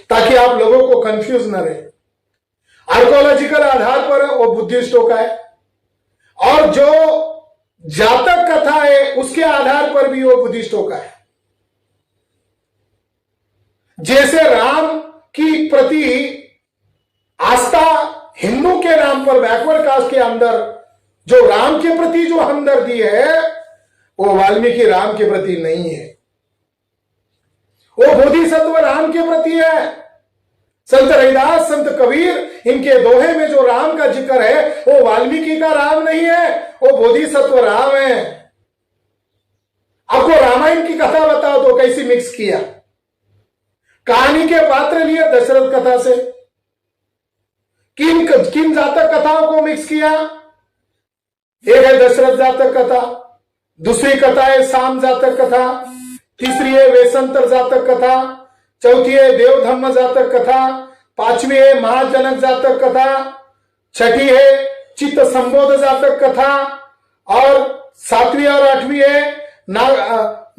ताकि आप लोगों को कंफ्यूज न रहे। आर्कोलॉजिकल आधार पर वो बुद्धिस्टों का है, और जो जातक कथा है उसके आधार पर भी वो बुद्धिस्टों का है। जैसे राम की प्रति आस्था हिंदू के नाम पर बैकवर्ड कास्ट के अंदर जो राम के प्रति जो हमदर्दी है, वो वाल्मीकि राम के प्रति नहीं है, वो बोधिसत्व राम के प्रति है। संत रविदास, संत कबीर, इनके दोहे में जो राम का जिक्र है वो वाल्मीकि का राम नहीं है, वो बोधिसत्व राम है। आपको रामायण की कथा बताओ तो कैसी मिक्स किया, कहानी के पात्र लिए दशरथ कथा से, किन किन जातक कथाओं को मिक्स किया। एक है दशरथ जातक कथा, दूसरी कथा है साम जातक कथा, तीसरी है वेशंतर जातक कथा, चौथी है देवधर्म जातक कथा, पांचवी है महाजनक जातक कथा, छठी है चित्त संबोध जातक कथा, और सातवीं और आठवीं है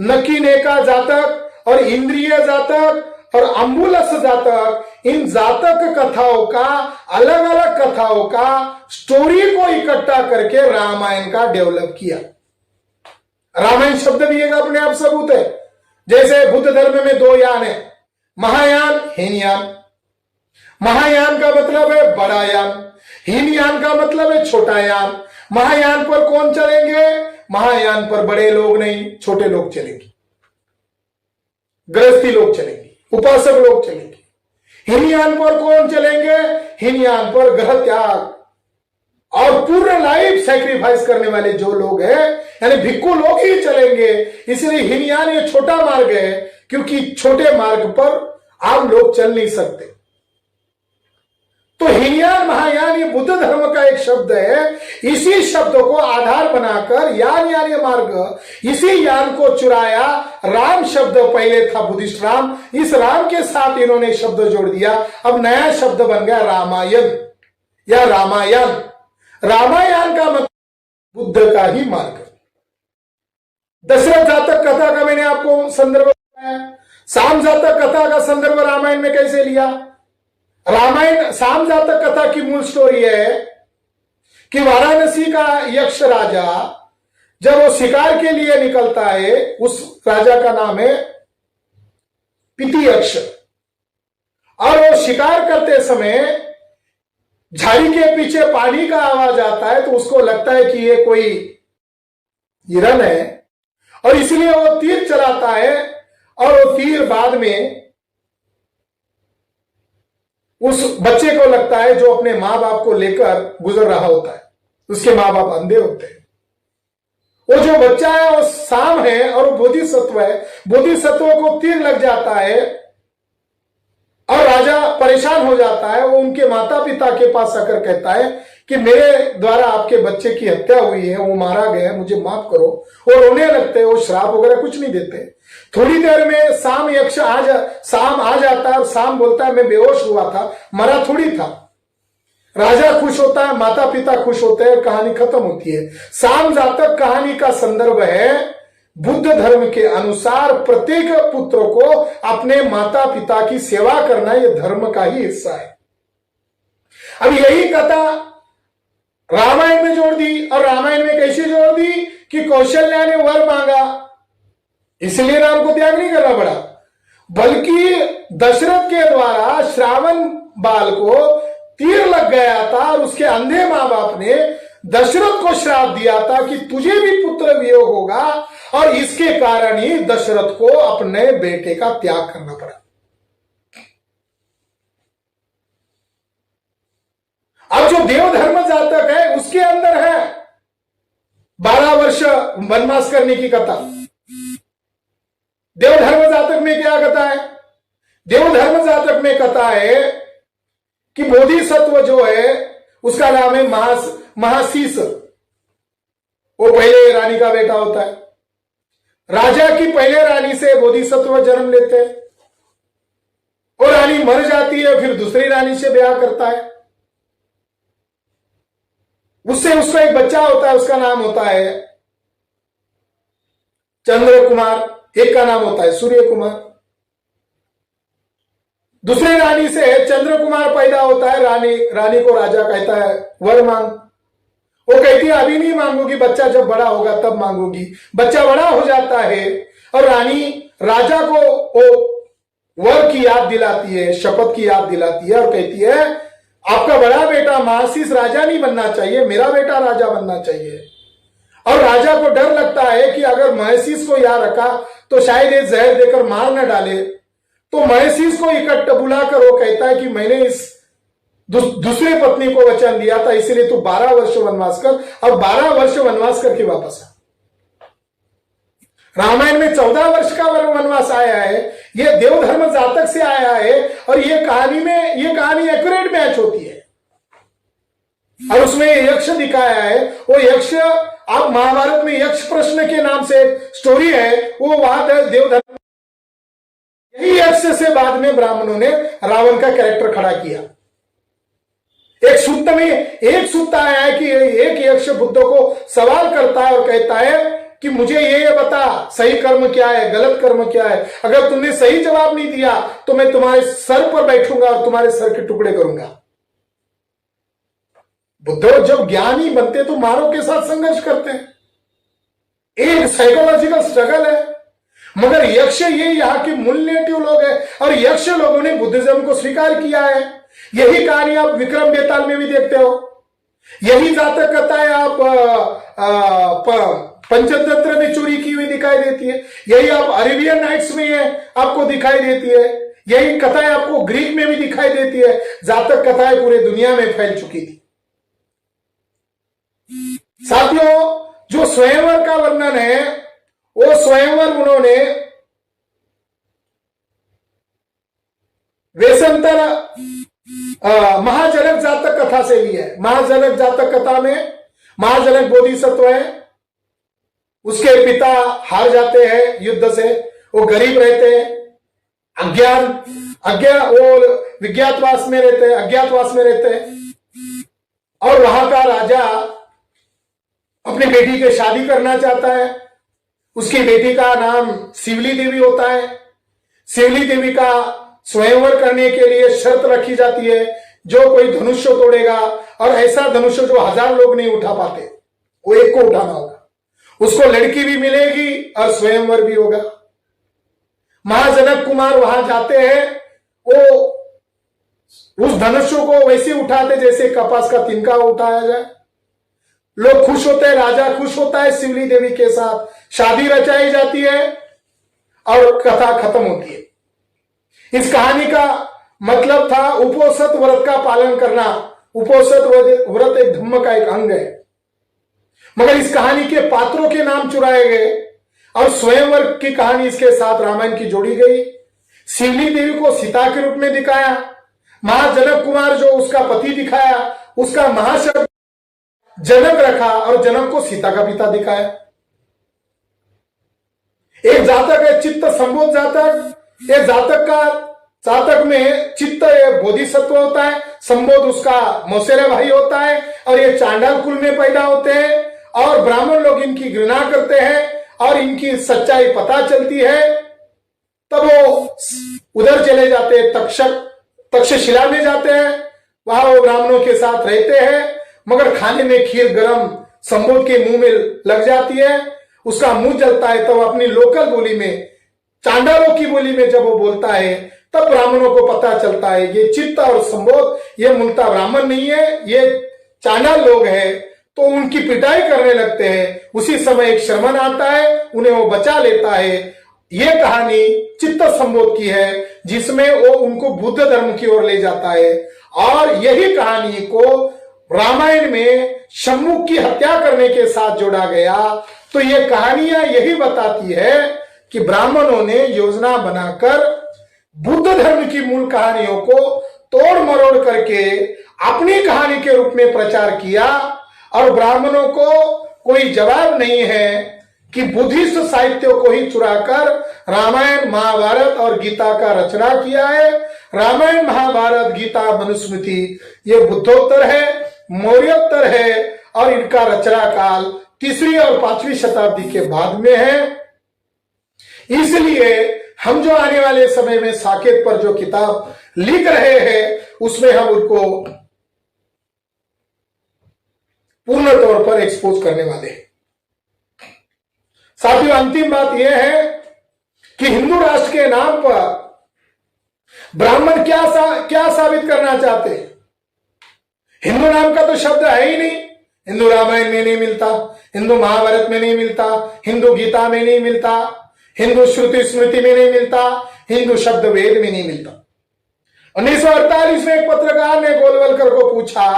नकीनेका जातक और इंद्रिय जातक और अम्बुलस जातक। इन जातक कथाओं का, अलग अलग कथाओं का स्टोरी को इकट्ठा करके रामायण का डेवलप किया। रामायण शब्द भी एक अपने आप सबूत है। जैसे बुद्ध धर्म में दो यान है, महायान, हीनयान। महायान का मतलब है बड़ा यान, हीनयान का मतलब है छोटा यान। महायान पर कौन चलेंगे? महायान पर बड़े लोग नहीं, छोटे लोग चलेंगे, गृहस्थी लोग चलेंगे, उपासक लोग चलेंगे। हीनयान पर कौन चलेंगे? हीनयान पर ग्रह त्याग और पूर्ण लाइफ सैक्रिफाइस करने वाले जो लोग हैं, यानी भिक्खु लोग ही चलेंगे। इसलिए हीनयान ये छोटा मार्ग है, क्योंकि छोटे मार्ग पर आम लोग चल नहीं सकते। तो हीनयान महायान ये बुद्ध धर्म का एक शब्द है। इसी शब्द को आधार बनाकर यान यान ये मार्ग, इसी यान को चुराया। राम शब्द पहले था बुद्धिस्ट राम, इस राम के साथ इन्होंने शब्द जोड़ दिया। अब नया शब्द बन गया रामायण या रामायण। रामायण का मतलब बुद्ध का ही मार्ग। दशरथ जातक कथा का मैंने आपको संदर्भ बताया। साम जातक कथा का संदर्भ रामायण में कैसे लिया? रामायण साम जातक कथा की मूल स्टोरी है कि वाराणसी का यक्ष राजा जब वो शिकार के लिए निकलता है, उस राजा का नाम है पिति यक्ष, और वो शिकार करते समय झाड़ी के पीछे पानी का आवाज आता है, तो उसको लगता है कि ये कोई हिरन है, और इसलिए वो तीर चलाता है, और वो तीर बाद में उस बच्चे को लगता है जो अपने मां बाप को लेकर गुजर रहा होता है। उसके मां बाप अंधे होते हैं। वो जो बच्चा है वो साम है और वो बोधिसत्व है। बोधिसत्व को तीर लग जाता है और राजा परेशान हो जाता है। वो उनके माता पिता के पास आकर कहता है कि मेरे द्वारा आपके बच्चे की हत्या हुई है, वो मारा गया है, मुझे माफ करो। वो रोने लगते हैं, वो श्राप वगैरह कुछ नहीं देते। थोड़ी देर में साम आ जाता है और साम बोलता है मैं बेहोश हुआ था, मरा थोड़ी था। राजा खुश होता है, माता पिता खुश होते हैं, कहानी खत्म होती है। साम जातक कहानी का संदर्भ है बुद्ध धर्म के अनुसार प्रत्येक पुत्र को अपने माता पिता की सेवा करना, यह धर्म का ही हिस्सा है। अब यही कथा रामायण में जोड़ दी, और रामायण में कैसे जोड़ दी कि कौशल्या ने वर मांगा, इसलिए राम को त्याग नहीं करना पड़ा, बल्कि दशरथ के द्वारा श्रावण बाल को तीर लग गया था, और उसके अंधे मां बाप ने दशरथ को श्राप दिया था कि तुझे भी पुत्र वियोग होगा, और इसके कारण ही दशरथ को अपने बेटे का त्याग करना पड़ा। अब जो देवधर्म जातक है उसके अंदर है 12 वर्ष वनवास करने की कथा। देवधर्म जातक में क्या कथा है? देवधर्म जातक में कथा है कि बोधिसत्व जो है उसका नाम है महाशीष। वो पहले रानी का बेटा होता है। राजा की पहले रानी से बोधिसत्व जन्म लेते हैं, और रानी मर जाती है, फिर दूसरी रानी से ब्याह करता है। उससे उसका एक बच्चा होता है, उसका नाम होता है चंद्र कुमार, एक का नाम होता है सूर्य कुमार। दूसरी रानी से चंद्र कुमार पैदा होता है। रानी को राजा कहता है वर मांग। वो कहती है अभी नहीं मांगूंगी, बच्चा जब बड़ा होगा तब मांगूंगी। बच्चा बड़ा हो जाता है और रानी राजा को वो वर की याद दिलाती है, शपथ की याद दिलाती है और कहती है आपका बड़ा बेटा महाशिष राजा नहीं बनना चाहिए, मेरा बेटा राजा बनना चाहिए। और राजा को डर लगता है कि अगर महर्षिष को यहाँ रखा तो शायद ये जहर देकर मार न डाले। तो महर्षिष को इकट्ठा बुलाकर वो कहता है कि मैंने इस दूसरे पत्नी को वचन दिया था, इसलिए तू 12 वर्ष वनवास कर। और 12 वर्ष वनवास करके वापस आ। रामायण में 14 वर्ष का वनवास आया है, ये देवधर्म जातक से आया है और ये कहानी एक्यूरेट मैच होती है। और उसमें यक्ष दिखाया है, वो यक्ष आप महाभारत में यक्ष प्रश्न के नाम से स्टोरी है, वो बात है देवधर्म। यही यक्ष से बाद में ब्राह्मणों ने रावण का कैरेक्टर खड़ा किया। एक सूक्त आया है कि एक यक्ष बुद्ध को सवाल करता है और कहता है कि मुझे ये बता सही कर्म क्या है, गलत कर्म क्या है। अगर तुमने सही जवाब नहीं दिया तो मैं तुम्हारे सर पर बैठूंगा और तुम्हारे सर के टुकड़े करूंगा। बुद्ध जब ज्ञानी बनते तो मानव के साथ संघर्ष करते हैं, एक साइकोलॉजिकल स्ट्रगल है। मगर यक्ष ये यहाँ के मूल नेटिव लोग हैं और यक्ष लोगों ने बुद्धिज्म को स्वीकार किया है। यही कहानी आप विक्रम बेताल में भी देखते हो, यही जातक कथाएं आप पंचतंत्र में चोरी की हुई दिखाई देती है, यही आप अरेबियन नाइट्स में है आपको दिखाई देती है, यही कथाएं आपको ग्रीक में भी दिखाई देती है। जातक कथाएं पूरे दुनिया में फैल चुकी थी। साथियों, जो स्वयंवर का वर्णन है वो स्वयंवर उन्होंने वेशंतर महाजनक जातक कथा से लिया है। महाजनक जातक कथा में महाजनक बोधिसत्व है, उसके पिता हार जाते हैं युद्ध से, वो गरीब रहते हैं, वो विज्ञातवास में रहते हैं, अज्ञातवास में रहते हैं। और वहां का राजा अपनी बेटी की शादी करना चाहता है। उसकी बेटी का नाम शिवली देवी होता है। शिवली देवी का स्वयंवर करने के लिए शर्त रखी जाती है, जो कोई धनुष्य तोड़ेगा, और ऐसा धनुष्य जो 1000 लोग नहीं उठा पाते, वो एक को उठाना होगा, उसको लड़की भी मिलेगी और स्वयंवर भी होगा। महाजनक कुमार वहां जाते हैं, वो उस धनुष्य को वैसे उठाते जैसे कपास का तिनका उठाया जाए। लोग खुश होते हैं, राजा खुश होता है, शिवली देवी के साथ शादी रचाई जाती है और कथा खत्म होती है। इस कहानी का मतलब था उपोषित व्रत का पालन करना। उपोषित व्रत एक धम्म का एक अंग है। मगर इस कहानी के पात्रों के नाम चुराए गए और स्वयंवर की कहानी इसके साथ रामायण की जोड़ी गई। शिवली देवी को सीता के रूप में दिखाया, महाजनक कुमार जो उसका पति दिखाया, उसका महाशब्द जनक रखा और जनक को सीता का पिता दिखाया। एक जातक है चित्त संबोध जातक। एक जातक में चित्त बोधिसत्व होता है, संबोध उसका मौसेरा भाई होता है, और ये चांडाल कुल में पैदा होते हैं और ब्राह्मण लोग इनकी घृणा करते हैं और इनकी सच्चाई पता चलती है तब वो उधर चले जाते हैं, तक्षशिला में जाते हैं, वहां वो ब्राह्मणों के साथ रहते हैं। मगर खाने में खीर गरम संबोध के मुंह में लग जाती है, उसका मुंह जलता है, तब अपनी लोकल बोली में, चांडालों की बोली में जब वो बोलता है तब ब्राह्मणों को पता चलता है ये चित्त और संबोध ये मूलतः ब्राह्मण नहीं है, ये चांडाल लोग हैं। तो उनकी पिटाई करने लगते हैं। उसी समय एक शर्मन आता है, उन्हें वो बचा लेता है। ये कहानी चित्त संबोध की है, जिसमें वो उनको बुद्ध धर्म की ओर ले जाता है। और यही कहानी को रामायण में शम्मुख की हत्या करने के साथ जोड़ा गया। तो ये कहानियां यही बताती है कि ब्राह्मणों ने योजना बनाकर बुद्ध धर्म की मूल कहानियों को तोड़ मरोड़ करके अपनी कहानी के रूप में प्रचार किया। और ब्राह्मणों को कोई जवाब नहीं है कि बुद्धिस्ट साहित्य को ही चुराकर रामायण महाभारत और गीता का रचना किया है। रामायण महाभारत गीता मनुस्मृति ये बुद्धोत्तर है, मौर्योत्तर है, और इनका रचना काल 3री और 5वीं शताब्दी के बाद में है। इसलिए हम जो आने वाले समय में साकेत पर जो किताब लिख रहे हैं उसमें हम उनको पूर्ण तौर पर एक्सपोज करने वाले हैं। साथियों, अंतिम बात यह है कि हिंदू राष्ट्र के नाम पर ब्राह्मण क्या साबित करना चाहते हैं। हिंदू नाम का तो शब्द है ही नहीं, हिंदू रामायण में नहीं मिलता, हिंदू महाभारत में नहीं मिलता, हिंदू गीता में नहीं मिलता, हिंदू श्रुति स्मृति में नहीं मिलता, हिंदू शब्द वेद में नहीं मिलता। 1948 में एक पत्रकार ने गोलवलकर को पूछा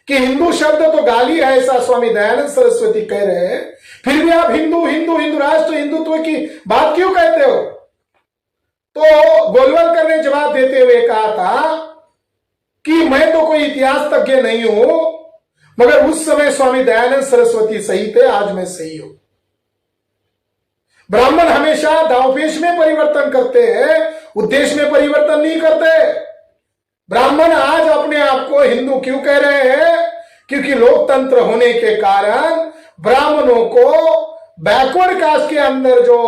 कि हिंदू शब्द तो गाली है, ऐसा स्वामी दयानंद सरस्वती कह रहे हैं, फिर भी आप हिंदू हिंदू हिंदू राष्ट्र हिंदुत्व की बात क्यों कहते हो। तो गोलवलकर ने जवाब देते हुए कहा था कि मैं तो कोई इतिहास तज्ञ नहीं हूं, मगर उस समय स्वामी दयानंद सरस्वती सही थे, आज मैं सही हूं। ब्राह्मण हमेशा दावपेच में परिवर्तन करते हैं, उद्देश्य में परिवर्तन नहीं करते। ब्राह्मण आज अपने आप को हिंदू क्यों कह रहे हैं? क्योंकि लोकतंत्र होने के कारण ब्राह्मणों को बैकवर्ड कास्ट के अंदर जो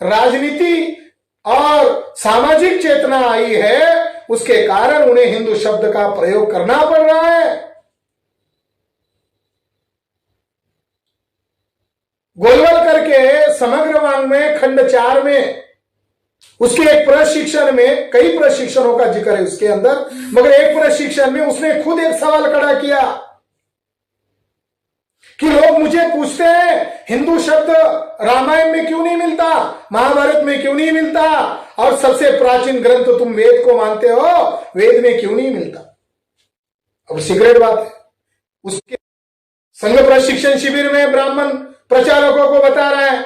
राजनीति और सामाजिक चेतना आई है, उसके कारण उन्हें हिंदू शब्द का प्रयोग करना पड़ रहा है। गोलवलकर के समग्र वाङ्मय खंड 4 में उसके एक प्रशिक्षण में, कई प्रशिक्षणों का जिक्र है उसके अंदर, मगर एक प्रशिक्षण में उसने खुद एक सवाल खड़ा किया कि लोग मुझे पूछते हैं हिंदू शब्द रामायण में क्यों नहीं मिलता, महाभारत में क्यों नहीं मिलता, और सबसे प्राचीन ग्रंथ तुम वेद को मानते हो, वेद में क्यों नहीं मिलता। अब सीक्रेट बात है, उसके संघ प्रशिक्षण शिविर में ब्राह्मण प्रचारकों को बता रहा है,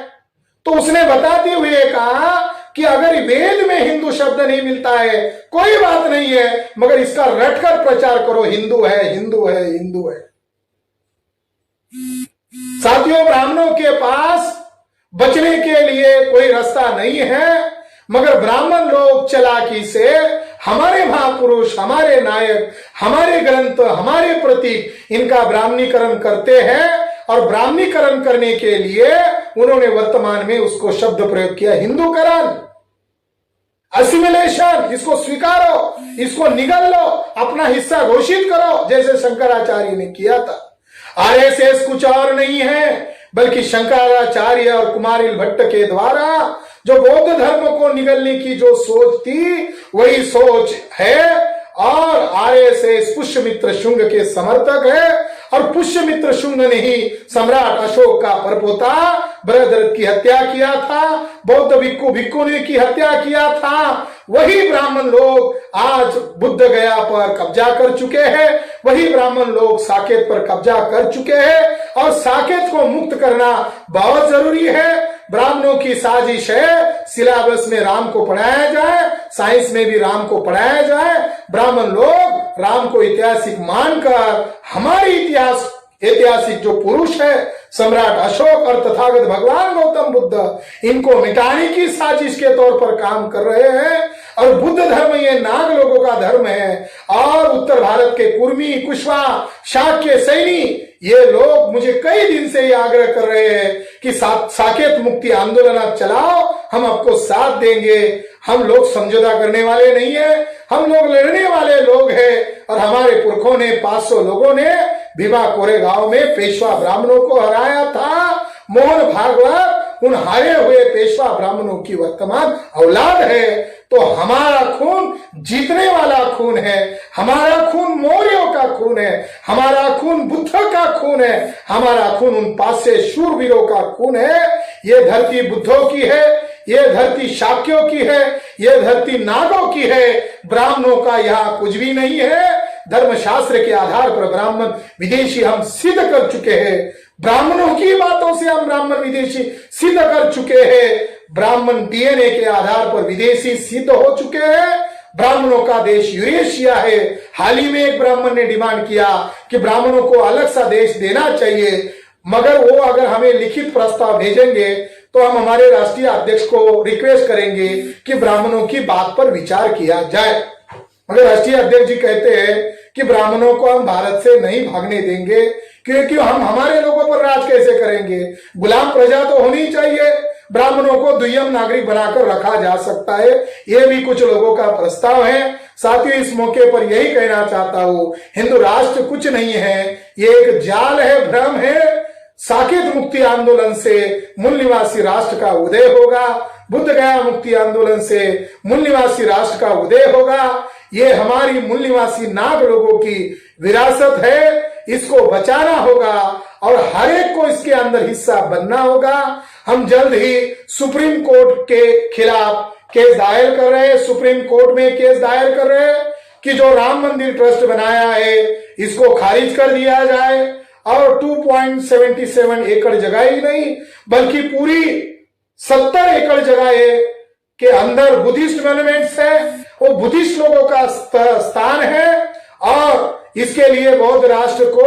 तो उसने बताते हुए कहा कि अगर वेद में हिंदू शब्द नहीं मिलता है कोई बात नहीं है, मगर इसका रटकर प्रचार करो, हिंदू है हिंदू है हिंदू है। साथियों, ब्राह्मणों के पास बचने के लिए कोई रास्ता नहीं है, मगर ब्राह्मण लोग चालाकी से हमारे महापुरुष, हमारे नायक, हमारे ग्रंथ, हमारे प्रतीक, इनका ब्राह्मणीकरण करते हैं, और ब्राह्मणीकरण करने के लिए उन्होंने वर्तमान में उसको शब्द प्रयोग किया, हिंदूकरण, असिमिलेशन। इसको स्वीकारो, इसको निगल लो, अपना हिस्सा घोषित करो, जैसे शंकराचार्य ने किया था। आरएसएस कुछ और नहीं है बल्कि शंकराचार्य और कुमारिल भट्ट के द्वारा जो बौद्ध धर्म को निगलने की जो सोच थी, वही सोच है। और आरएसएस पुष्यमित्र शुंग के समर्थक है, और पुष्यमित्र शुंग ने ही सम्राट अशोक का परपोता बृहद्रथ की हत्या किया था, बौद्ध भिक्खु भिक्खुनी की हत्या किया था। वही ब्राह्मण लोग आज बुद्ध गया पर कब्जा कर चुके हैं, वही ब्राह्मण लोग साकेत पर कब्जा कर चुके हैं, और साकेत को मुक्त करना बहुत जरूरी है। ब्राह्मणों की साजिश है सिलेबस में राम को पढ़ाया जाए, साइंस में भी राम को पढ़ाया जाए। ब्राह्मण लोग राम को ऐतिहासिक मानकर हमारी ऐतिहासिक जो पुरुष है सम्राट अशोक और तथागत भगवान गौतम बुद्ध, इनको मिटाने की साजिश के तौर पर काम कर रहे हैं। और बुद्ध धर्म ये नाग लोगों का धर्म है, और उत्तर भारत के कुर्मी, कुशवा, शाक्य, सैनी, ये लोग मुझे कई दिन से ये आग्रह कर रहे हैं कि साकेत मुक्ति आंदोलन आप चलाओ, हम आपको साथ देंगे। हम लोग समझौता करने वाले नहीं है, हम लोग लड़ने वाले लोग हैं। और हमारे पुरखों ने 500 लोगों ने भीमा कोरेगांव में पेशवा ब्राह्मणों को हराया था। मोहन भागवत उन हारे हुए पेशवा ब्राह्मणों की वर्तमान औलाद है। तो हमारा खून जीतने वाला खून है, हमारा खून मौर्यों का खून है, हमारा खून बुद्ध का खून है, हमारा खून उन 500 शूरवीरों का खून है। ये धरती बुद्धों की है, ये धरती शाक्यों की है, ये धरती नागों की है। ब्राह्मणों का यहाँ कुछ भी नहीं है। धर्मशास्त्र के आधार पर ब्राह्मण विदेशी हम सिद्ध कर चुके हैं, ब्राह्मणों की बातों से हम ब्राह्मण विदेशी सिद्ध कर चुके हैं। ब्राह्मण डीएनए के आधार पर विदेशी सिद्ध हो चुके हैं। ब्राह्मणों का देश यूरेशिया है। हाल ही में एक ब्राह्मण ने डिमांड किया कि ब्राह्मणों को अलग सा देश देना चाहिए, मगर वो अगर हमें लिखित प्रस्ताव भेजेंगे तो हम हमारे राष्ट्रीय अध्यक्ष को रिक्वेस्ट करेंगे कि ब्राह्मणों की बात पर विचार किया जाए। मगर राष्ट्रीय अध्यक्ष जी कहते हैं कि ब्राह्मणों को हम भारत से नहीं भागने देंगे, क्योंकि हम हमारे लोगों पर राज कैसे करेंगे। गुलाम प्रजा तो होनी चाहिए, ब्राह्मणों को दुय्यम नागरिक बनाकर रखा जा सकता है। ये भी कुछ लोगों का प्रस्ताव है। साथियों, इस मौके पर यही कहना चाहता हूं, हिंदू राष्ट्र कुछ नहीं है, ये एक जाल है, भ्रम है। साकेत मुक्ति आंदोलन से मूल निवासी राष्ट्र का उदय होगा, बुद्ध गया मुक्ति आंदोलन से मूल निवासी राष्ट्र का उदय होगा। ये हमारी मूल निवासी नाग लोगों की विरासत है, इसको बचाना होगा और हर एक को इसके अंदर हिस्सा बनना होगा। हम जल्द ही सुप्रीम कोर्ट के खिलाफ केस दायर कर रहे हैं, सुप्रीम कोर्ट में केस दायर कर रहे हैं कि जो राम मंदिर ट्रस्ट बनाया है इसको खारिज कर दिया जाए और 2.77 एकड़ जगह ही नहीं बल्कि पूरी 70 एकड़ जगह के अंदर बुद्धिस्ट मॉन्यूमेंट्स है, वो बुद्धिस्ट लोगों का स्थान है और इसके लिए बौद्ध राष्ट्र को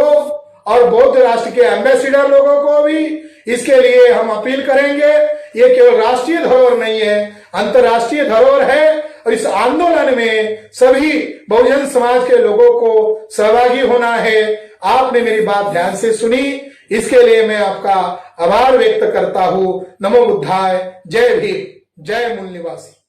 और बौद्ध राष्ट्र के एम्बेसडर लोगों को भी इसके लिए हम अपील करेंगे। ये केवल राष्ट्रीय धरोहर नहीं है, अंतर्राष्ट्रीय धरोहर है और इस आंदोलन में सभी बहुजन समाज के लोगों को सहभागी होना है। आपने मेरी बात ध्यान से सुनी, इसके लिए मैं आपका आभार व्यक्त करता हूं। नमो बुद्धाय, जय भीम, जय मूल निवासी।